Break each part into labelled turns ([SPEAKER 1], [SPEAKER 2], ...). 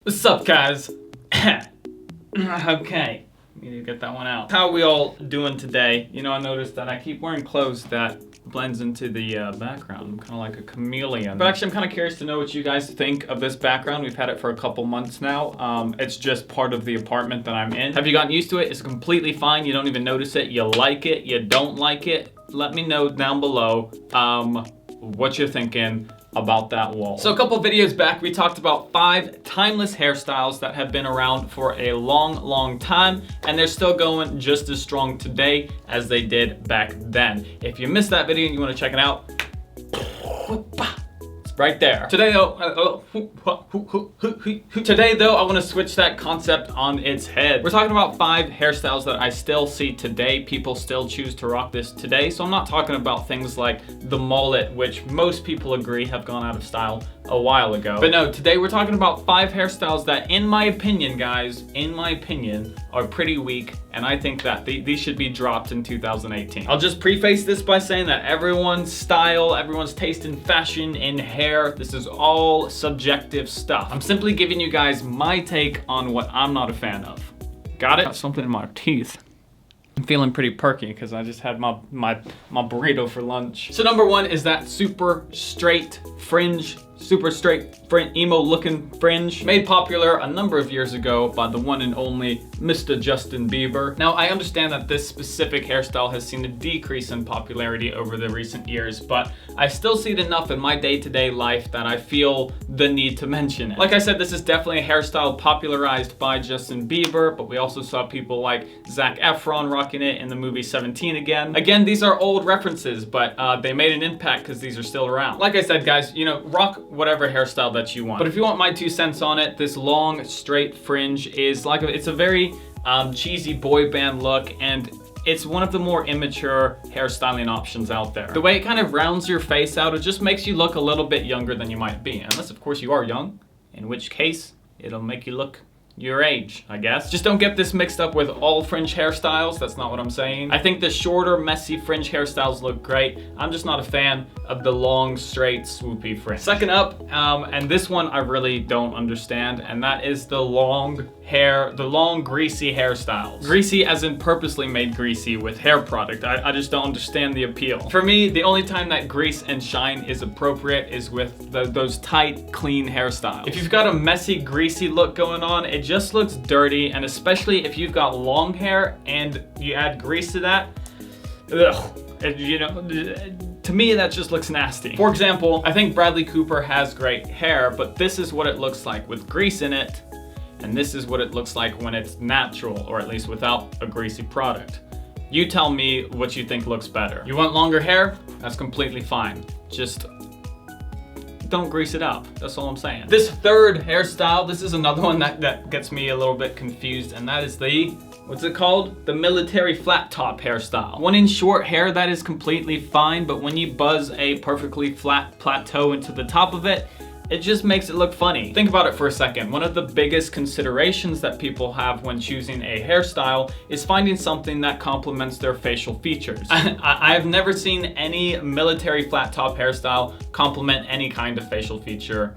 [SPEAKER 1] What's up, guys? Okay, need to get that one out. How are we all doing today? You know, I noticed that I keep wearing clothes that blends into the background. I'm kind of like a chameleon. But actually, I'm kind of curious to know what you guys think of this background. We've had it for a couple months now. It's just part of the apartment that I'm in. Have you gotten used to it? It's completely fine. You don't even notice it. You like it. You don't like it. Let me know down below what you're thinking about that wall. So a couple videos back, we talked about 5 timeless hairstyles that have been around for a long time, and they're still going just as strong today as they did back then. If you missed that video and you want to check it out, it's right there. Today though, I want to switch that concept on its head. We're talking about 5 hairstyles that I still see today. People still choose to rock this today. So I'm not talking about things like the mullet, which most people agree have gone out of style a while ago. But no, today we're talking about 5 hairstyles that, in my opinion, guys, are pretty weak, and I think that these should be dropped in 2018. I'll just preface this by saying that everyone's style, everyone's taste in fashion, in hair, this is all subjective stuff. I'm simply giving you guys my take on what I'm not a fan of. Got it? Got something in my teeth. I'm feeling pretty perky because I just had my burrito for lunch. So number 1 is that super straight fringe, emo looking fringe, made popular a number of years ago by the one and only Mr. Justin Bieber. Now, I understand that this specific hairstyle has seen a decrease in popularity over the recent years, but I still see it enough in my day-to-day life that I feel the need to mention it. Like I said, this is definitely a hairstyle popularized by Justin Bieber, but we also saw people like Zac Efron rocking it in the movie 17 again. Again, these are old references, but they made an impact because these are still around. Like I said, guys, you know, rock whatever hairstyle that you want. But if you want my 2 cents on it, this long straight fringe is like it's a very cheesy boy band look, and it's one of the more immature hairstyling options out there. The way it kind of rounds your face out, it just makes you look a little bit younger than you might be, unless of course you are young, in which case it'll make you look your age, I guess. Just don't get this mixed up with all fringe hairstyles. That's not what I'm saying. I think the shorter, messy fringe hairstyles look great. I'm just not a fan of the long, straight, swoopy fringe. Second up, and this one I really don't understand, and that is the long greasy hairstyles. Greasy as in purposely made greasy with hair product. I just don't understand the appeal. For me, the only time that grease and shine is appropriate is with those tight, clean hairstyles. If you've got a messy, greasy look going on, it just looks dirty, and especially if you've got long hair and you add grease to that, you know, to me that just looks nasty. For example, I think Bradley Cooper has great hair, but this is what it looks like with grease in it, and this is what it looks like when it's natural, or at least without a greasy product. You tell me what you think looks better. You want longer hair? That's completely fine. Just don't grease it up. That's all I'm saying. This third hairstyle, this is another one that gets me a little bit confused, and that is the, what's it called? The military flat top hairstyle. When in short hair, that is completely fine, but when you buzz a perfectly flat plateau into the top of it, it just makes it look funny. Think about it for a second. One of the biggest considerations that people have when choosing a hairstyle is finding something that complements their facial features. I have never seen any military flat top hairstyle complement any kind of facial feature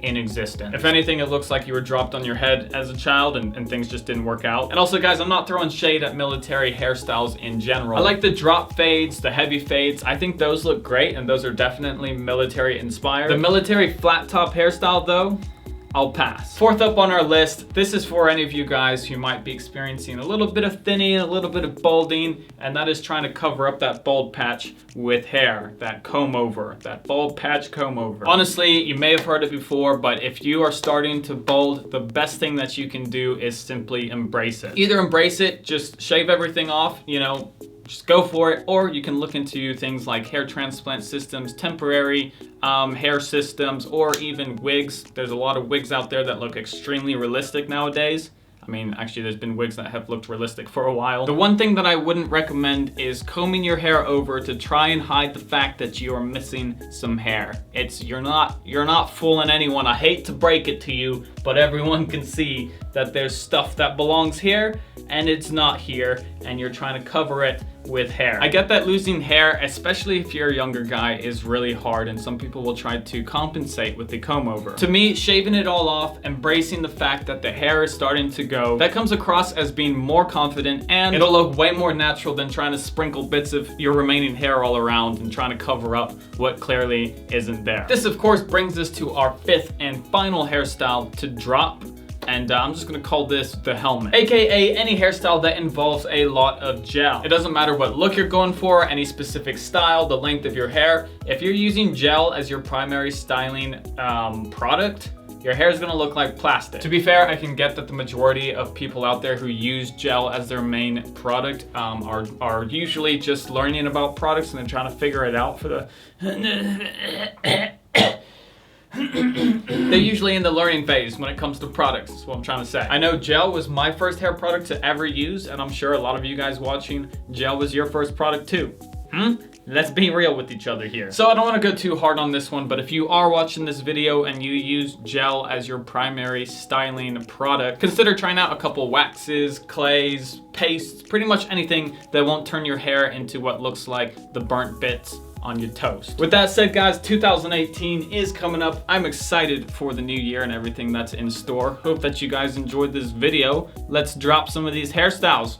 [SPEAKER 1] in existence. If anything, it looks like you were dropped on your head as a child and things just didn't work out. And also, guys, I'm not throwing shade at military hairstyles in general. I like the drop fades, the heavy fades. I think those look great, and those are definitely military inspired. The military flat top hairstyle though, I'll pass. Fourth up on our list, this is for any of you guys who might be experiencing a little bit of thinning, a little bit of balding, and that is trying to cover up that bald patch with hair, that comb over, that bald patch comb over. Honestly, you may have heard it before, but if you are starting to bald, the best thing that you can do is simply embrace it. Either embrace it, just shave everything off, you know, just go for it, or you can look into things like hair transplant systems, temporary hair systems, or even wigs. There's a lot of wigs out there that look extremely realistic nowadays. I mean, actually there's been wigs that have looked realistic for a while. The one thing that I wouldn't recommend is combing your hair over to try and hide the fact that you are missing some hair. You're not fooling anyone. I hate to break it to you, but everyone can see that there's stuff that belongs here and it's not here, and you're trying to cover it with hair. I get that losing hair, especially if you're a younger guy, is really hard, and some people will try to compensate with the comb over. To me, shaving it all off, embracing the fact that the hair is starting to go, that comes across as being more confident, and it'll look way more natural than trying to sprinkle bits of your remaining hair all around and trying to cover up what clearly isn't there. This of course brings us to our 5th and final hairstyle to drop. And I'm just gonna call this the helmet, aka any hairstyle that involves a lot of gel. It doesn't matter what look you're going for, any specific style, the length of your hair. If you're using gel as your primary styling product, your hair is gonna look like plastic. To be fair, I can get that the majority of people out there who use gel as their main product are usually just learning about products and then trying to figure it out for the they're usually in the learning phase when it comes to products, is what I'm trying to say. I know gel was my first hair product to ever use, and I'm sure a lot of you guys watching, gel was your first product too. Let's be real with each other here. So I don't want to go too hard on this one, but if you are watching this video and you use gel as your primary styling product, consider trying out a couple waxes, clays, pastes, pretty much anything that won't turn your hair into what looks like the burnt bits on your toast. With that said, guys, 2018 is coming up. I'm excited for the new year and everything that's in store. Hope that you guys enjoyed this video. Let's drop some of these hairstyles.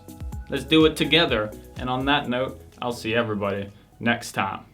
[SPEAKER 1] Let's do it together. And on that note, I'll see everybody next time.